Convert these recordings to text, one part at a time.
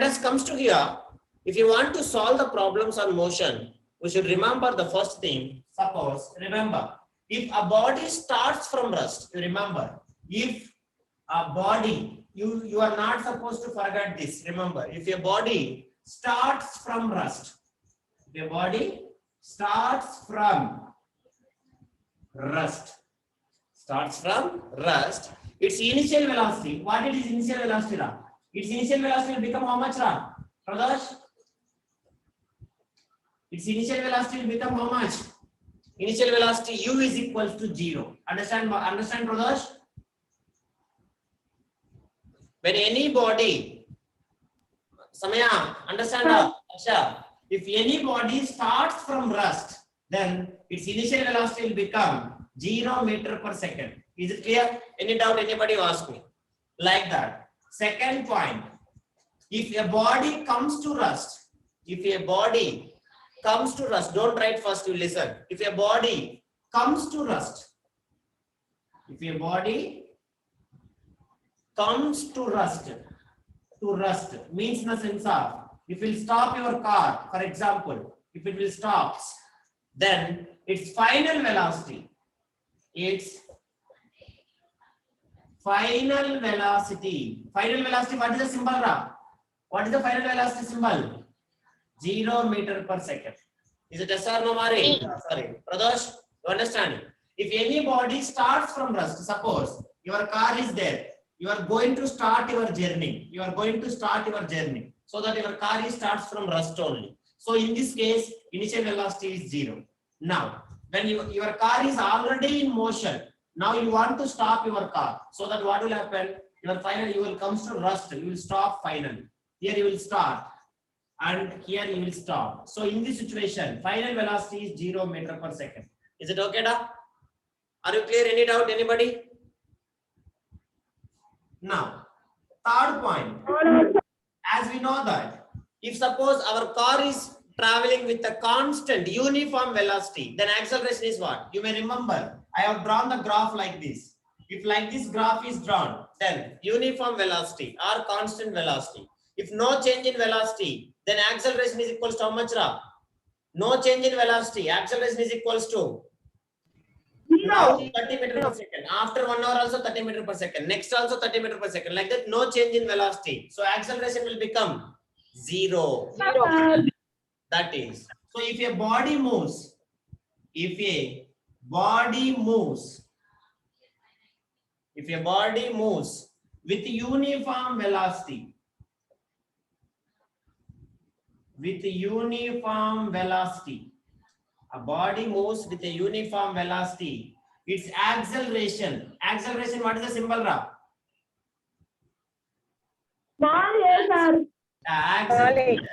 us comes to here, if you want to solve the problems on motion, we should remember the first thing. Suppose, remember, if a body starts from rest, remember, if a body, you are not supposed to forget this. Remember, if your body starts from rest, your body starts from rest, its initial velocity. What it is initial velocity? Its initial velocity will become how much, Pradosh? Its initial velocity will become how much? Initial velocity u is equals to 0. Understand, Pradosh? When any body, Samaya, understand, Aksha, if any body starts from rest, then its initial velocity will become 0 meter per second. Is it clear? Any doubt? Anybody ask me? Like that. Second point, if a body comes to rest, don't write first, you listen. If a body comes to rest, means in the sense of, if you stop your car, for example, if it will stop, then its final velocity, what is the symbol, Ra? What is the final velocity symbol? 0 meter per second. Is it yes or no, Mari? Sorry, Pradosh, you understand? If any body starts from rest, suppose your car is there, you are going to start your journey. So that your car starts from rest only. So in this case, initial velocity is 0. Now, when your car is already in motion, now you want to stop your car. So that what will happen? You will come to rest. You will stop finally. Here you will start, and here you will stop. So in this situation, final velocity is 0 meter per second. Is it okay, da? Are you clear? Any doubt? Anybody? Now, third point. As we know that, if suppose our car is traveling with a constant uniform velocity, then acceleration is what? You may remember, I have drawn the graph like this. If like this graph is drawn, then uniform velocity or constant velocity. If no change in velocity, then acceleration is equals to how much, Ra? No change in velocity, acceleration is equals to now 30 meter per second. After 1 hour also 30 meter per second. Next also 30 meter per second. Like that, no change in velocity. So acceleration will become 0. That is. So if a body moves, with uniform velocity, a body moves with a uniform velocity, its acceleration, what is the symbol, Ra? Acceleration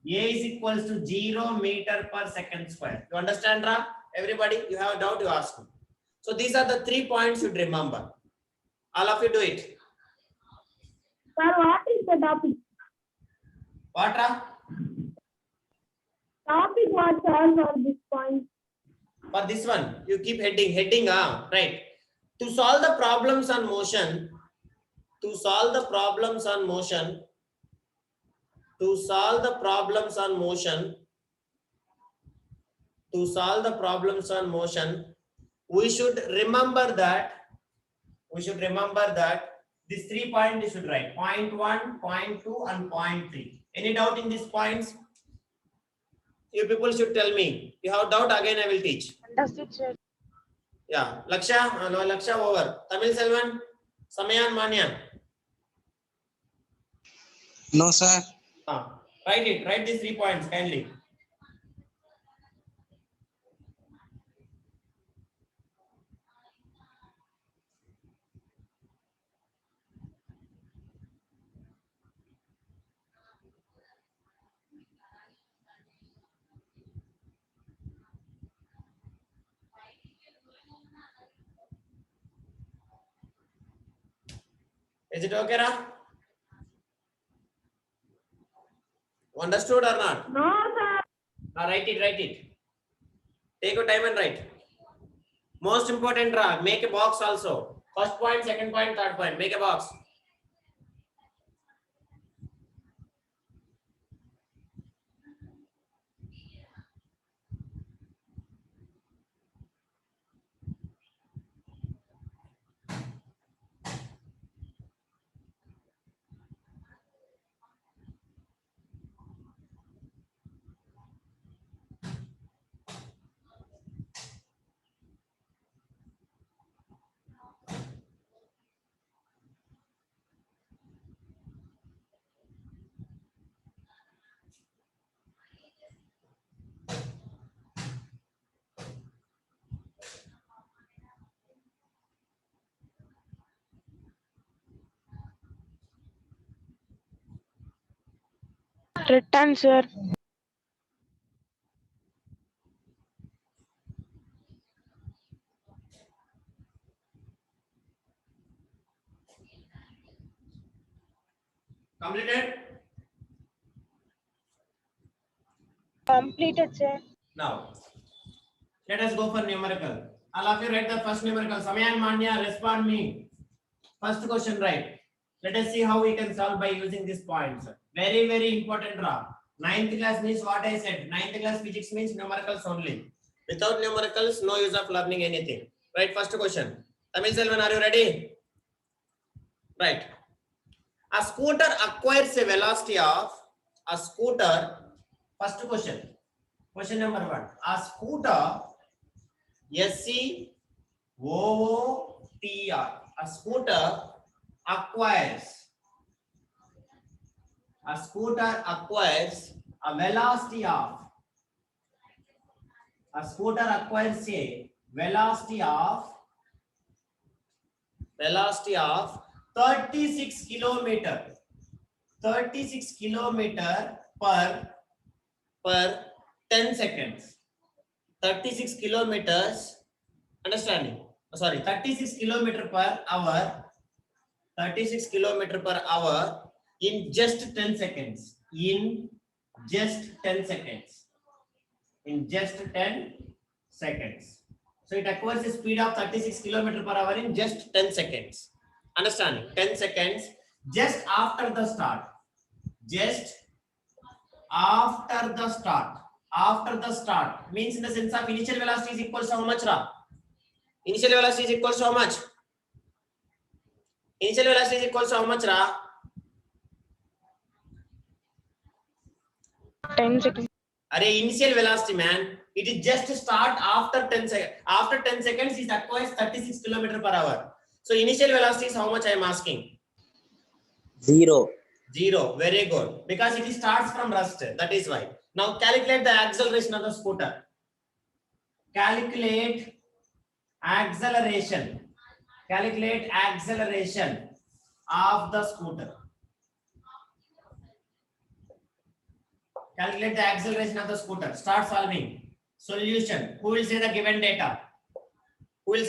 A is equals to 0 meter per second square. You understand, Ra? Everybody, you have a doubt, you ask me. So these are the 3 points you should remember. All of you do it. Sir, what is the topic? What, Ra? Topic what, sir, for this point? For this one, you keep heading, right? To solve the problems on motion, we should remember that these 3 points you should write. Point 1, point 2, and point 3. Any doubt in these points? You people should tell me. You have doubt, again I will teach. Understood, sir. Yeah, Laksha over. Tamil Selvan, Samayan Manya. No, sir. Write these 3 points kindly. Is it okay, Ra? Understood or not? No, sir. Write it. Take your time and write. Most important, Ra, make a box also. First point, second point, third point. Make a box. Return, sir. Completed? Completed, sir. Now, let us go for numerical. All of you write the first numerical. Samaya and Manya, respond me. First question, right? Let us see how we can solve by using these points. Very, very important. Ninth class means what I said. Ninth class physics means numericals only. Without numericals, no use of learning anything. Right? First question. Tamil Selvan, are you ready? Right. A scooter acquires a velocity of a scooter. First question. Question number 1. A scooter SCOOTR. A scooter acquires a velocity of a 36 kilometer per 10 seconds. 36 kilometers, understanding? Sorry, 36 kilometer per hour. 36 kilometer per hour in just 10 seconds. In just 10 seconds. So it acquires a speed of 36 kilometer per hour in just 10 seconds. Understanding? 10 seconds just after the start. After the start means in the sense of initial velocity is equal to how much, Ra? Initial velocity is equal to how much? Initial velocity is equal to how much, Ra? 10 seconds. Array, initial velocity, man. It is just start after 10 seconds. After 10 seconds, it acquires 36 kilometer per hour. So initial velocity is how much I am asking? 0. 0. Very good. Because it starts from rest. That is why. Now calculate the acceleration of the scooter. Calculate acceleration of the scooter. Calculate the acceleration of the scooter. Start solving. Solution. Who will say the given data? We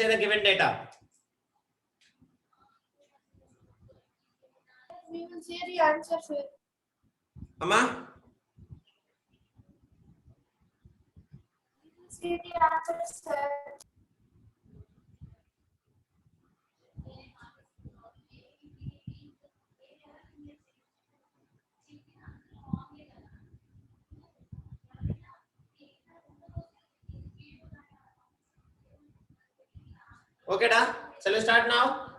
will say the answer, sir. Amma? We will say the answer, sir. Okay, da. Shall we start now?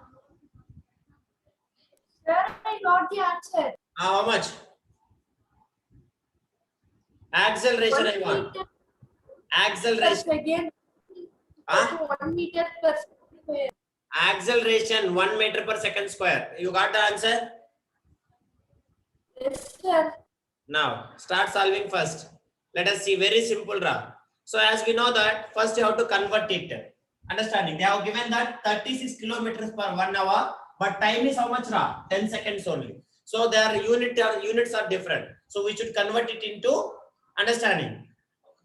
Sir, I got the answer. How much? Acceleration I want. Acceleration. Second. 1 meter per second. Acceleration 1 meter per second square. You got the answer? Yes, sir. Now start solving first. Let us see. Very simple, Ra. So as we know that first you have to convert it. Understanding? They have given that 36 kilometers per 1 hour, but time is how much, Ra? 10 seconds only. So their units are different. So we should convert it into, understanding,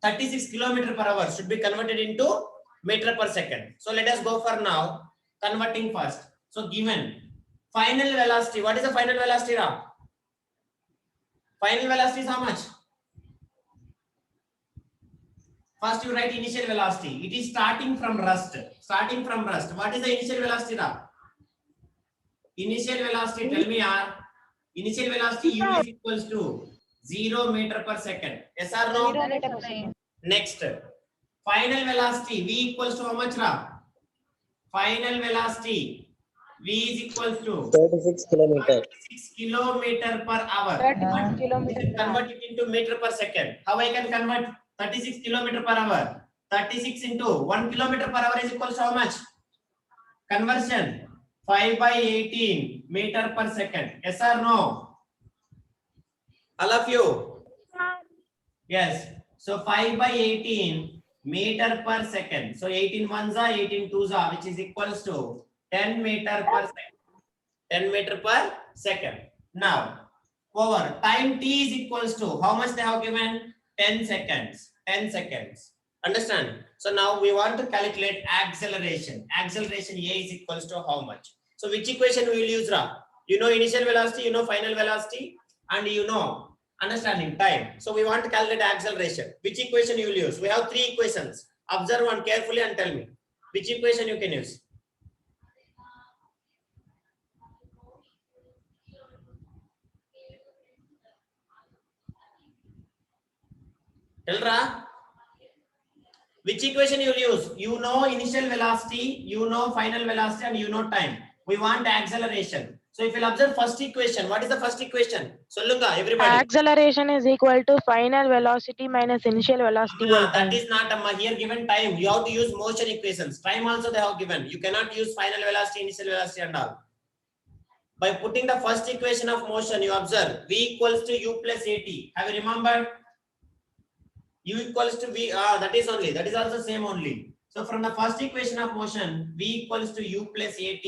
36 kilometer per hour should be converted into meter per second. So let us go for now converting first. So given final velocity. What is the final velocity, Ra? Final velocity is how much? First you write initial velocity. It is starting from rest. What is the initial velocity, Ra? Initial velocity, tell me, initial velocity u is equals to 0 meter per second. Yes or no? 0 meter per second. Next, final velocity v equals to how much, Ra? Final velocity v is equals to 36 kilometer. 36 kilometer per hour. 36 kilometer per hour. Convert it into meter per second. How I can convert 36 kilometer per hour? 36 into 1 kilometer per hour is equals to how much? Conversion 5/18 meter per second. Yes or no? All of you? Yes. So 5/18 meter per second. So 18 ones are 18 twos are, which is equals to 10 meter per second. 10 meter per second. Now over time t is equals to how much they have given? 10 seconds. 10 seconds. Understand? So now we want to calculate acceleration. Acceleration A is equals to how much? So which equation we will use, Ra? You know initial velocity, you know final velocity, and you know understanding time. So we want to calculate acceleration. Which equation you will use? We have three equations. Observe one carefully and tell me which equation you can use. Tell Ra. Which equation you will use? You know initial velocity, you know final velocity, and you know time. We want acceleration. So if you'll observe first equation, what is the first equation? Solunga, everybody. Acceleration is equal to final velocity minus initial velocity by That time. is not Amma. Here given time. You have to use motion equations. Time also they have given. You cannot use final velocity, initial velocity, and all. By putting the first equation of motion, you observe v equals to u plus at. Have you remembered? U equals to v. That is only. That is also same only. So from the first equation of motion, v equals to u plus at.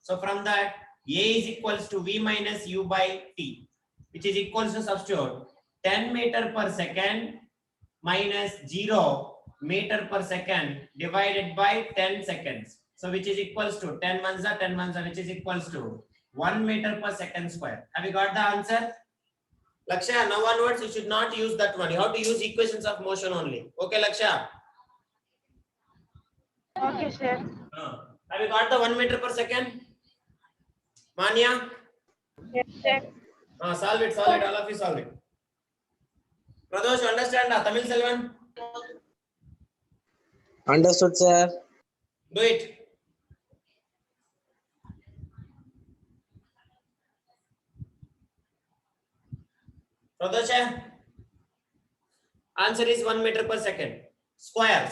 So from that, a is equals to v minus u by t, which is equals to substitute 10 meter per second minus 0 meter per second divided by 10 seconds. So which is equals to 10 manza, which is equals to 1 meter per second square. Have you got the answer? Lakshya, now onwards you should not use that one. You have to use equations of motion only. Okay, Lakshya? Okay, sir. Have you got the 1 meter per second? Manya? Yes, sir. Solve it, all of you solve it. Pradosh, you understand Tamil Selvan? Understood, sir. Do it. Pradosh, answer is 1 meter per second. Square,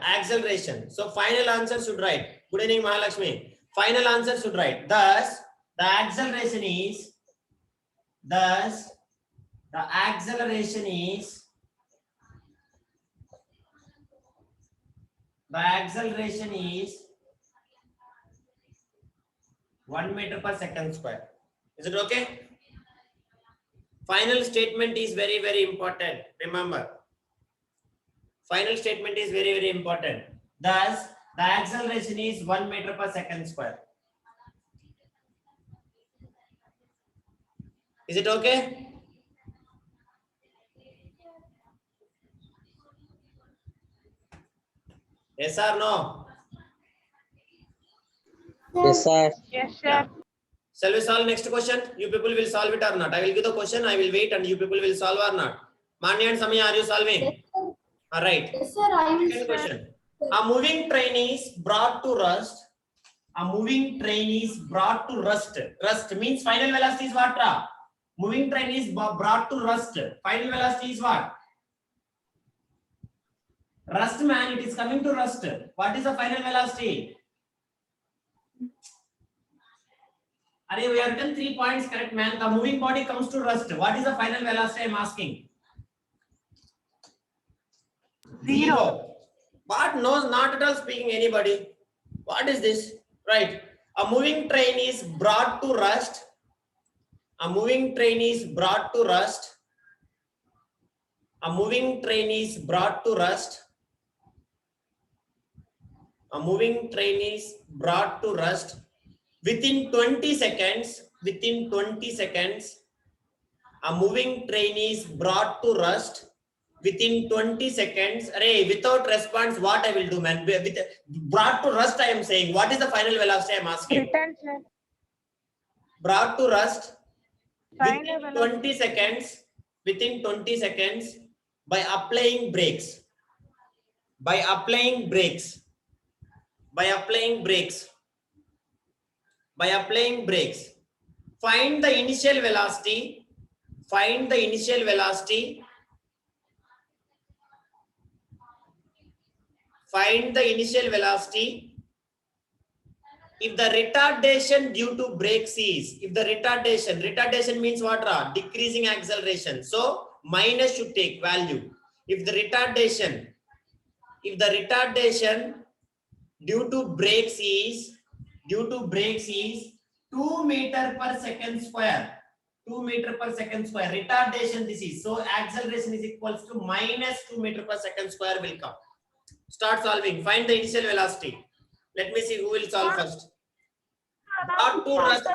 acceleration. So final answer should write. Good evening, Mahalakshmi. Final answer should write. Thus, the acceleration is 1 meter per second square. Is it okay? Final statement is very, very important. Remember. Final statement is very, very important. Thus, the acceleration is 1 meter per second square. Is it okay? Yes or no? Yes, sir. Yes, sir. Yeah. Shall we solve next question? You people will solve it or not? I will give the question, I will wait and you people will solve or not. Manya and Samya, are you solving? All right. Yes, sir. I will. Second question. A moving train is brought to rest. A moving train is brought to rest. Rest means final velocity is what? Moving train is brought to rest. Final velocity is what? Rest, man, it is coming to rest. What is the final velocity? Arey, we have written 3 points, correct, man. The moving body comes to rest. What is the final velocity I am asking? 0. What? No, not at all speaking anybody. What is this? Right. A moving train is brought to rest. A moving train is brought to rest. A moving train is brought to rest. A moving train is brought to rest. Within 20 seconds, a moving train is brought to rest. Within 20 seconds, array, without response, what I will do, man? With brought to rest, I am saying. What is the final velocity I am asking? Return, sir. Brought to rest Final within 20 seconds. Within 20 seconds, by applying brakes. By applying brakes. By applying brakes. By applying brakes. Find the initial velocity. Find the initial velocity. Find the initial velocity if the retardation due to brakes is, if the retardation means what? Decreasing acceleration. So minus should take value. If the retardation due to brakes is 2 meter per second square. 2 meter per second square. Retardation this is. So acceleration is equals to minus 2 meter per second square will come. Start solving. Find the initial velocity. Let me see who will solve first. Brought to rest.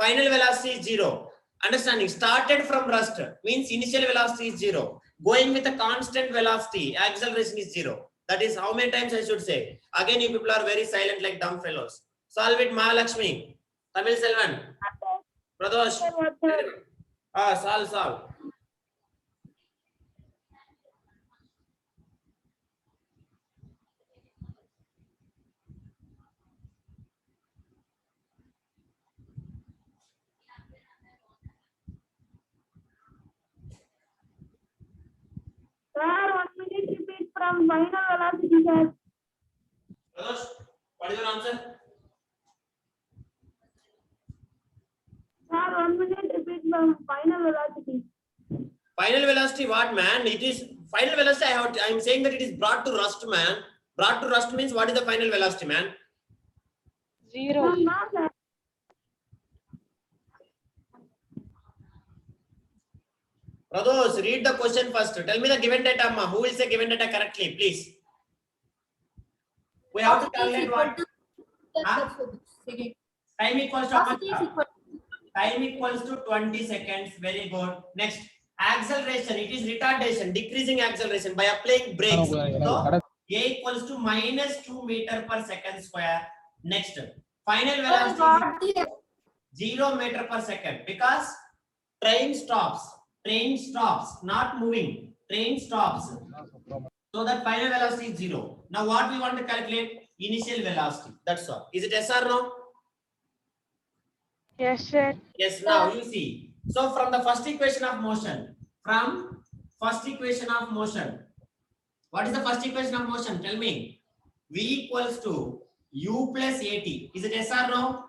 Final velocity is 0. Understanding? Started from rest means initial velocity is 0. Going with a constant velocity, acceleration is 0. That is how many times I should say. Again, you people are very silent like dumb fellows. Solve it, Mahalakshmi. Tamil Selvan. Pradosh. Solve. Sir, 1 minute repeat from final velocity, sir. Pradosh, what is your answer? Sir, 1 minute repeat from final velocity. Final velocity, what man? It is final velocity. I am saying that it is brought to rest, man. Brought to rest means what is the final velocity, man? 0. No, sir. Pradosh, read the question first. Tell me the given data, Amma. Who will say given data correctly, please? We have to calculate what? Huh? Time equals to how much? Time equals to 20 seconds. Very good. Next, acceleration. It is retardation, decreasing acceleration by applying brakes. So, A equals to minus 2 meter per second square. Next, final velocity is 0 meter per second because train stops. Train stops, not moving. Train stops. So that final velocity is 0. Now what we want to calculate? Initial velocity. That's all. Is it yes or no? Yes, sir. Yes, now you see. So from the first equation of motion, what is the first equation of motion? Tell me. V equals to U plus AT. Is it yes or no?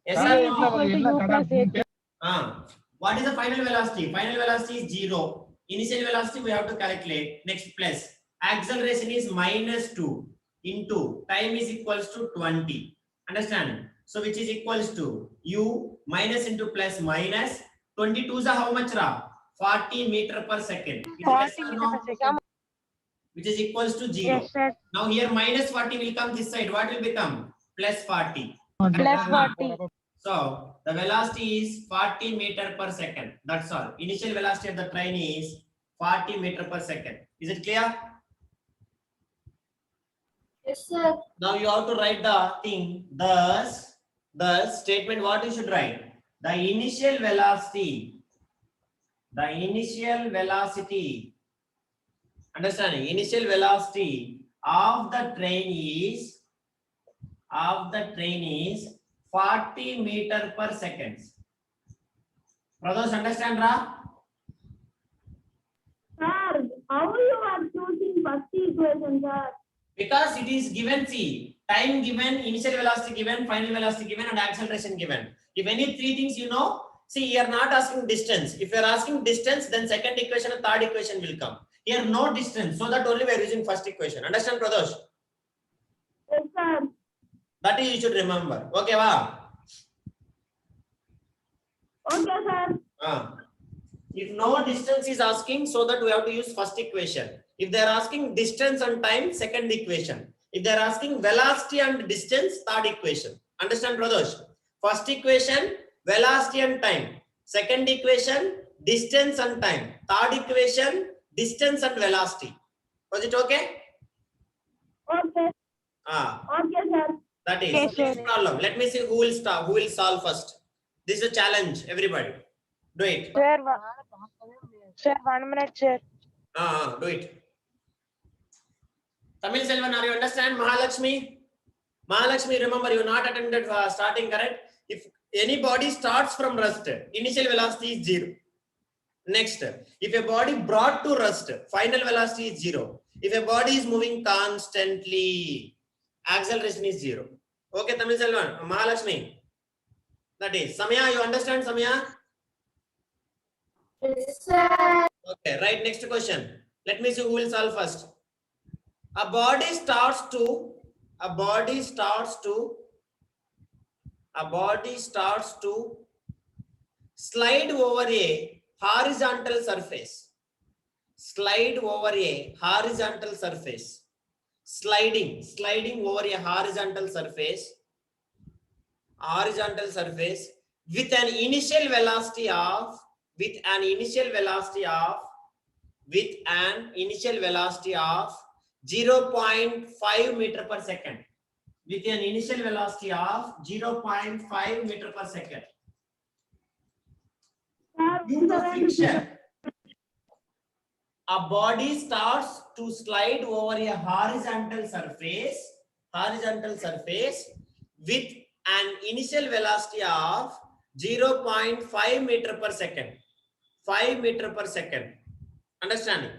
Yes V or is no? equal to U plus 8. What is the final velocity? Final velocity is 0. Initial velocity we have to calculate. Next, plus. Acceleration is minus 2 into time is equals to 20. Understand? So which is equals to U minus into plus minus 22 is how much ra? 40 meter per second. Is it yes 40 or meter no? per second. Which is equals to 0. Yes, sir. Now here minus 40 will come this side. What will become? Plus 40. Plus 40. So the velocity is 40 meter per second. That's all. Initial velocity of the train is 40 meter per second. Is it clear? Yes, sir. Now you have to write the thing. The statement what you should write. The initial velocity. Understanding? Initial velocity of the train is 40 meter per second. Pradosh, understand, Ra? Sir, how you are choosing first equation, sir? Because it is given, see, time given, initial velocity given, final velocity given, and acceleration given. If any three things you know, see, you are not asking distance. If you are asking distance, then second equation and third equation will come. Here, no distance, so that only we are using first equation. Understand, Pradosh? Yes, sir. That is you should remember. Okay, wow. Okay, sir. If no distance is asking, so that we have to use first equation. If they are asking distance and time, second equation. If they are asking velocity and distance, third equation. Understand, Pradosh? First equation, velocity and time. Second equation, distance and time. Third equation, distance and velocity. Was it okay? Okay. Okay, sir. That is Yes, next sir. problem. Let me see who will start. Who will solve first? This is a challenge. Everybody, do it. Sir, 1 minute, sir. Do it. Tamil Selvan, are you understand? Mahalakshmi? Mahalakshmi, remember you not attended starting, correct? If anybody starts from rest, initial velocity is 0. Next, if a body brought to rest, final velocity is 0. If a body is moving constantly, acceleration is 0. Okay, Tamil Selvan, Mahalakshmi. That is, Samya, you understand, Samya? Yes, sir. Okay, right, next question. Let me see who will solve first. A body starts to a body starts to slide over a horizontal surface. Slide over a horizontal surface. Sliding over a horizontal surface. Horizontal surface with an initial velocity of 0.5 meter per second. With an initial velocity of 0.5 meter per second. Due to friction, a body starts to slide over a horizontal surface with an initial velocity of 0.5 meter per second. 5 meter per second. Understanding?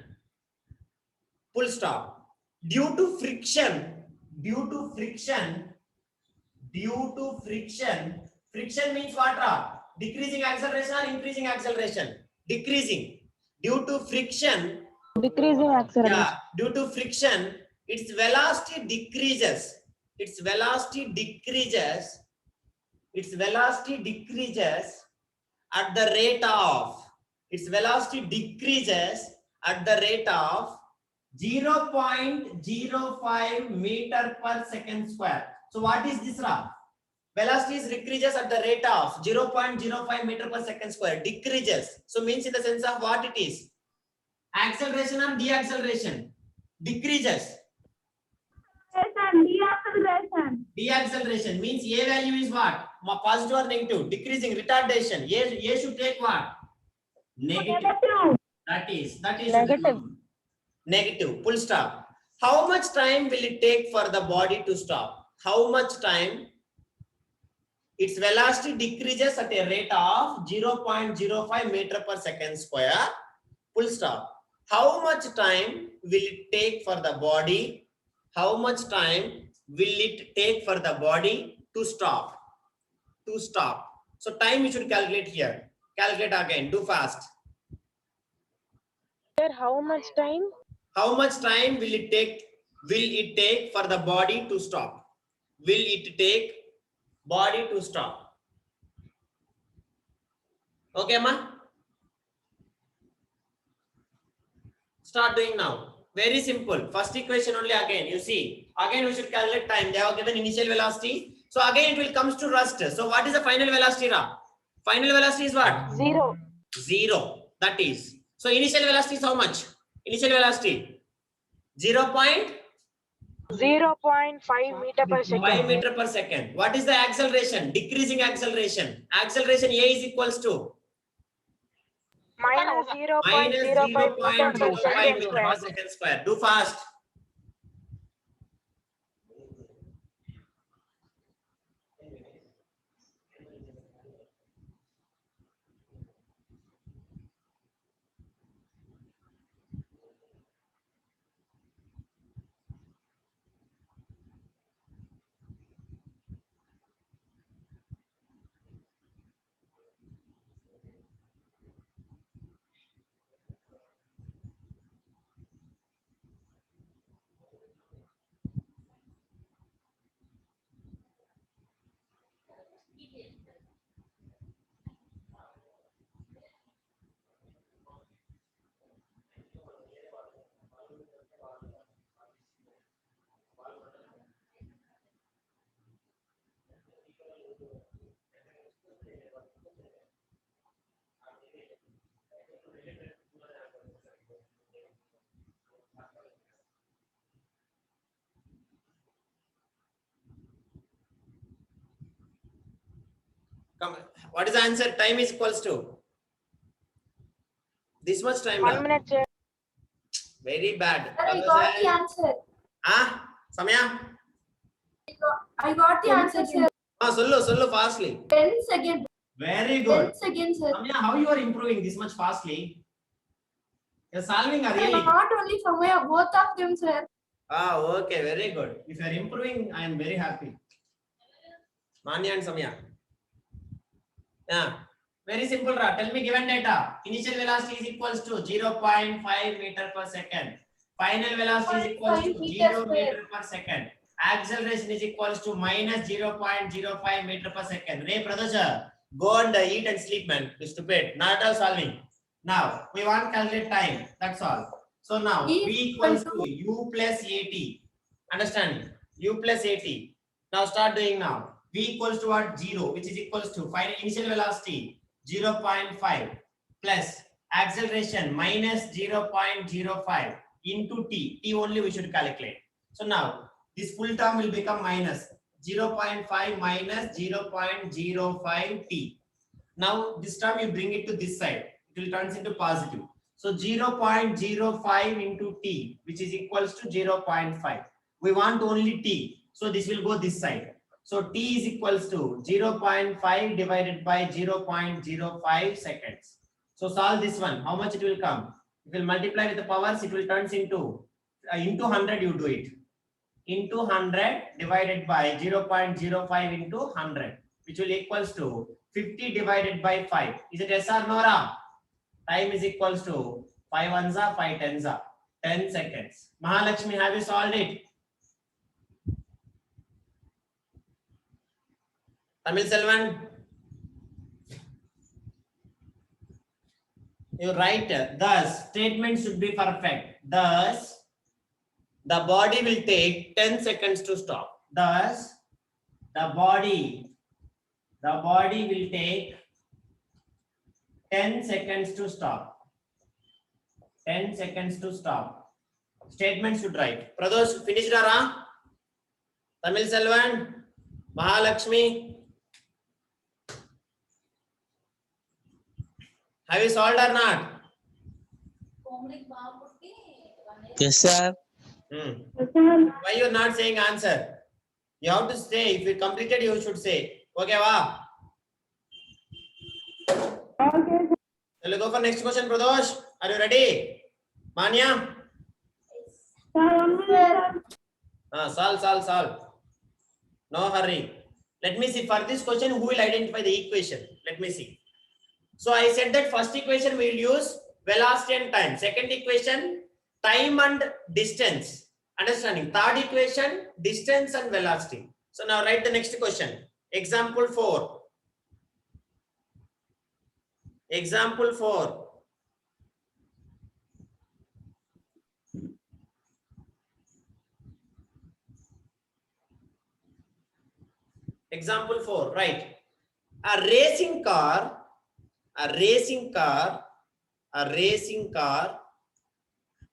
Full stop. Due to friction, friction means what? Decreasing acceleration or increasing acceleration? Decreasing. Due to friction, Decreasing acceleration. yeah, due to friction, its velocity decreases. Its velocity decreases at the rate of 0.05 meter per second square. So what is this, Ra? Velocity decreases at the rate of 0.05 meter per second square. Decreases. So means in the sense of what it is? Acceleration or deceleration? Decreases. Deceleration means A value is what? Positive or negative? Decreasing. Retardation. A should take what? Negative. That is Negative. Negative. Full stop. How much time will it take for the body to stop? How much time? Its velocity decreases at a rate of 0.05 meter per second square. Full stop. How much time will it take for the body? How much time will it take for the body to stop? So time you should calculate here. Calculate again. Do fast. Sir, how much time? How much time will it take for the body to stop? Will it take body to stop? Okay, ma? Start doing now. Very simple. First equation only again. You see. Again we should calculate time. They have given initial velocity. So again it will comes to rust. So what is the final velocity, Ra? Final velocity is what? 0. 0. That is. So initial velocity is how much? Initial velocity 0.5 meter per second. meter per second. What is the acceleration? Decreasing acceleration. Acceleration A is equals to Minus minus 0.05 meter per 0.05 second meter square. per second square. Do fast. Come. What is the answer? Time is equals to this much time. 1 minute, sir. Very bad. I got the answer. Ah, Samya. I got the answer, sir. Ah, sollu fastly. 10 seconds. Very good. 10 seconds, sir. Samya, how you are improving this much fastly? You're solving a really. Not only Samaya, both of them, sir. Ah, okay, very good. If you are improving, I am very happy. Manya and Samya. Yeah, very simple, Ra. Tell me given data. Initial velocity is equals to 0.5 meter per second. Final velocity is equals to 0 meter per second. acceleration is equals to minus 0.05 meter per second. Ray Pradosha, go and eat and sleep, man. You stupid. Not all solving. Now we want to calculate time. That's all. So now E V equals to U plus AT. Understand? U plus AT. Now start doing now. V equals to what? 0, which is equals to final initial velocity 0.5 plus acceleration minus 0.05 into t. T only we should calculate. So now this full term will become minus 0.5 minus 0.05 t. Now this term you bring it to this side. It will turns into positive. So 0.05 into t, which is equals to 0.5. We want only t. So this will go this side. So t is equals to 0.5 divided by 0.05 seconds. So solve this one. How much it will come? It will multiply with the powers. It will turns into 100. You do it into 100 divided by 0.05 into 100, which will equals to 50 divided by 5. Is it yes or no? Time is equals to 5 ones are 5 tens are 10 seconds. Mahalakshmi, have you solved it? Tamil Selvan, you write. Thus, statement should be perfect. Thus, the body will take 10 seconds to stop. Thus, the body will take 10 seconds to stop. 10 seconds to stop. Statement should write. Pradosh, finished Ara? Tamil Selvan, Mahalakshmi. Have you solved or not? Yes, sir. Why you are not saying answer? You have to say. If you completed, you should say. Okay, wow. Let's go for next question, Pradosh. Are you ready? Manya? Solve. No hurry. Let me see. For this question, who will identify the equation? Let me see. So I said that first equation we will use velocity and time. Second equation, time and distance. Understanding? Third equation, distance and velocity. So now write the next question. Example 4. Example 4. Example 4, right. A racing car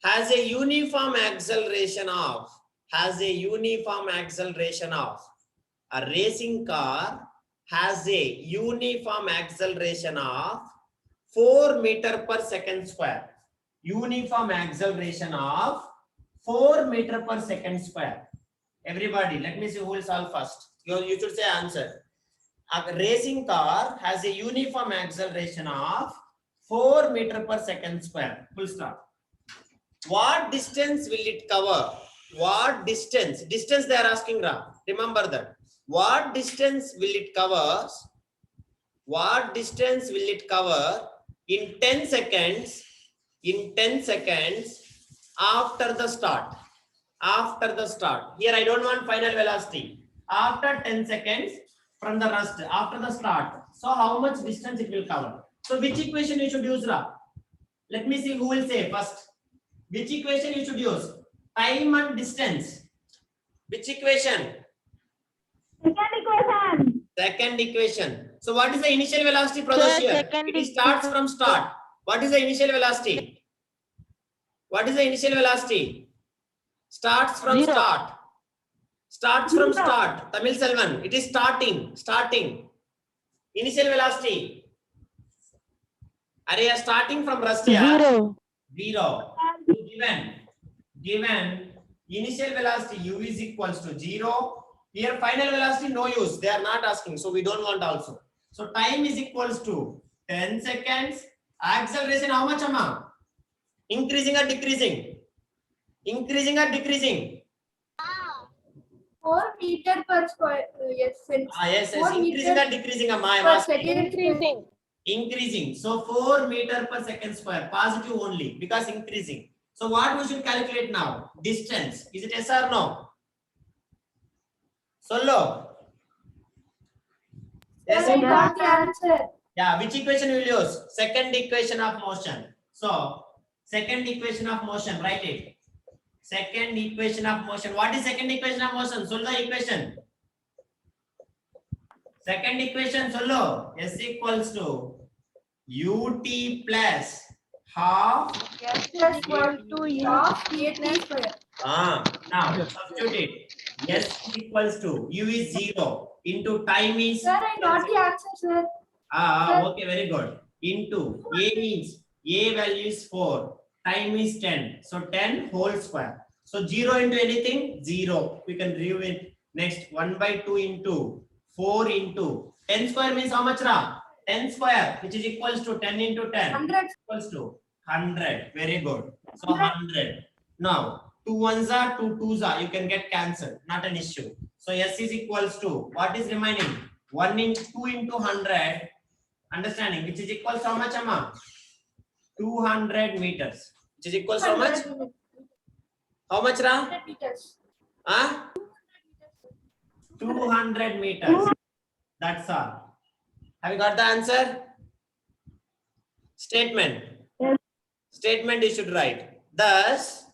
has a uniform acceleration of. A racing car has a uniform acceleration of 4 meter per second square. Uniform acceleration of 4 meter per second square. Everybody, let me see who will solve first. You should say answer. A racing car has a uniform acceleration of 4 meter per second square. Full stop. What distance will it cover? What distance? Distance they are asking, Ra. Remember that. What distance will it cover? What distance will it cover in 10 seconds? In 10 seconds after the start. After the start. Here I don't want final velocity. After 10 seconds from the rest, after the start. So how much distance it will cover? So which equation you should use, Ra? Let me see who will say first. Which equation you should use? Time and distance. Which equation? Second equation. So what is the initial velocity, Pradosh, here? It starts from start. What is the initial velocity? What is the initial velocity? Starts from 0. start. Starts from start. Tamil Selvan. It is starting. Initial velocity. Are you starting from rest? 0. 0. Given initial velocity u is equals to 0. Here final velocity no use. They are not asking. So we don't want also. So time is equals to 10 seconds. Acceleration how much, Amma? Increasing or decreasing? Increasing or decreasing? 4 meter per square. Yes. Yes. 4 Increasing meter or decreasing, Amma? I am per asking. second. Increasing. Increasing. So 4 meter per second square. Positive only because increasing. So what we should calculate now? Distance. Is it yes or no? Solo. Yes, Sir, I got the answer. yeah, which equation you will use? Second equation of motion. So, second equation of motion, write it. Second equation of motion. What is second equation of motion? Solve the equation. Second equation, solo. S equals to ut plus half. Yes, equal to half AT square. Now substitute it. S is equals to u is 0 into time is. Sir, I got the answer, sir. Okay, very good. Into a means a value is 4, time is 10. So 10 whole square. So 0 into anything, 0. We can review it next. 1 by 2 into 4 into 10 square means how much, Ra? 10 square, which is equals to 10 into 10 100. equals to 100. Very good. So 100. Now 2 ones are 2 twos are. You can get cancelled. Not an issue. So S is equals to what is remaining? 1 into 2 into 100. Understanding, which is equals to how much, Amma? 200 meters. Which is equals to how much? How much, Ra? 100 meters. 200 meters. That's all. Have you got the answer? Statement. Statement you should write. Thus,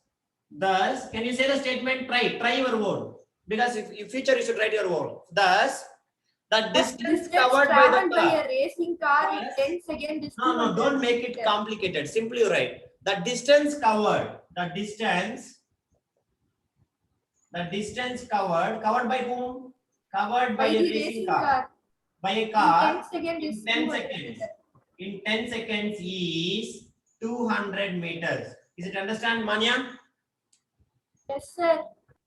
can you say the statement? Try your word. Because if future you should write your word. Thus, the distance covered by the traveled by car. a racing car in 10 seconds is No, 200 don't make it meters. complicated. Simply write the distance covered. The distance covered by whom? Covered by By a the racing car. By a in car 10 seconds in is 10 200 seconds. meters. In 10 seconds is 200 meters. Is it understand, Manya? Yes, sir.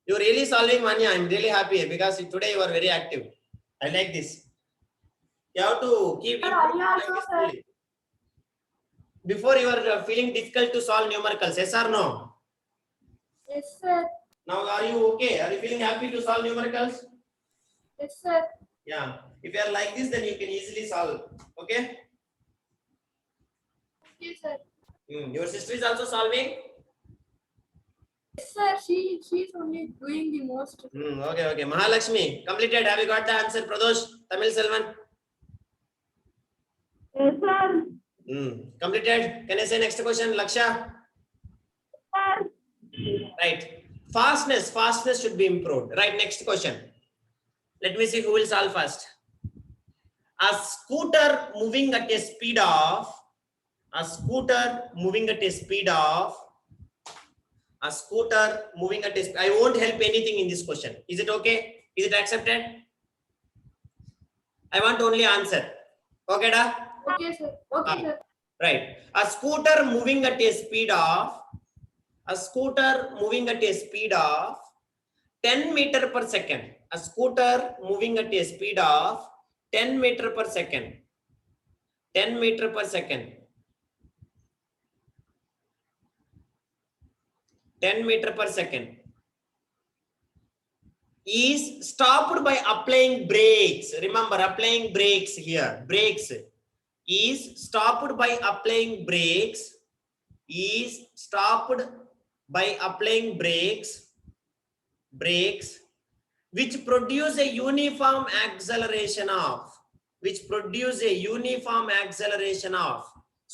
You're really solving, Manya. I'm really happy because today you are very active. I like this. You have to keep Sir, improving I also, like this sir. only. Before you are feeling difficult to solve numericals, yes or no? Yes, sir. Now are you okay? Are you feeling happy to solve numericals? Yes, sir. Yeah. If you are like this, then you can easily solve. Okay? Yes, sir. Your sister is also solving? Yes, sir. She's only doing the most. Okay. Mahalakshmi, completed. Have you got the answer? Pradosh, Tamil Selvan? Yes, sir. Completed. Can I say next question? Laksha? Right. Fastness should be improved. Right. Next question. Let me see who will solve first. A scooter moving at a speed of. I won't help anything in this question. Is it okay? Is it accepted? I want only answer. Okay, da? Okay, sir. Okay, sir. Right. A scooter moving at a speed of 10 meter per second. A scooter moving at a speed of 10 meter per second. 10 meter per second. 10 meter per second. Is stopped by applying brakes. Remember, applying brakes here. Brakes. Is stopped by applying brakes. Is stopped by applying brakes. Brakes. Which produce a uniform acceleration of. So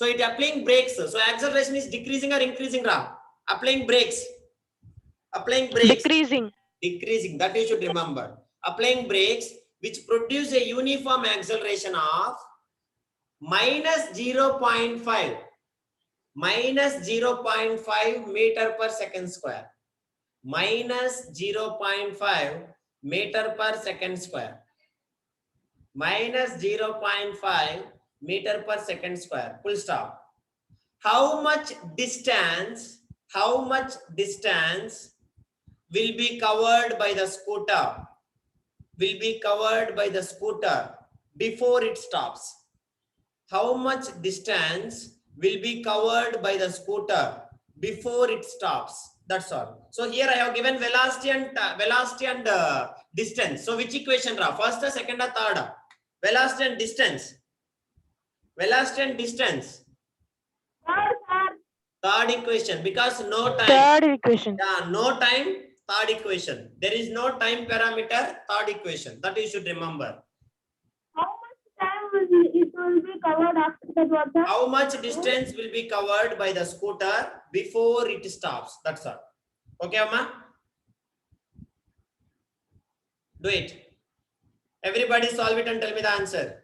it applying brakes. So acceleration is decreasing or increasing, Ra? Applying brakes. Decreasing. Decreasing. That you should remember. Applying brakes which produce a uniform acceleration of minus 0.5. Minus 0.5 meter per second square. Minus 0.5 meter per second square. Minus 0.5 meter per second square. Full stop. How much distance will be covered by the scooter? Before it stops? How much distance will be covered by the scooter before it stops? That's all. So here I have given velocity and distance. So which equation, Ra? First, second, or third? Velocity and distance. Third equation, because no time. Third equation. Yeah, no time. third equation. There is no time parameter, third equation. That you should remember. How much time it will be covered after that water? How much distance will be covered by the scooter before it stops? That's all. Okay, Amma? Do it. Everybody solve it and tell me the answer.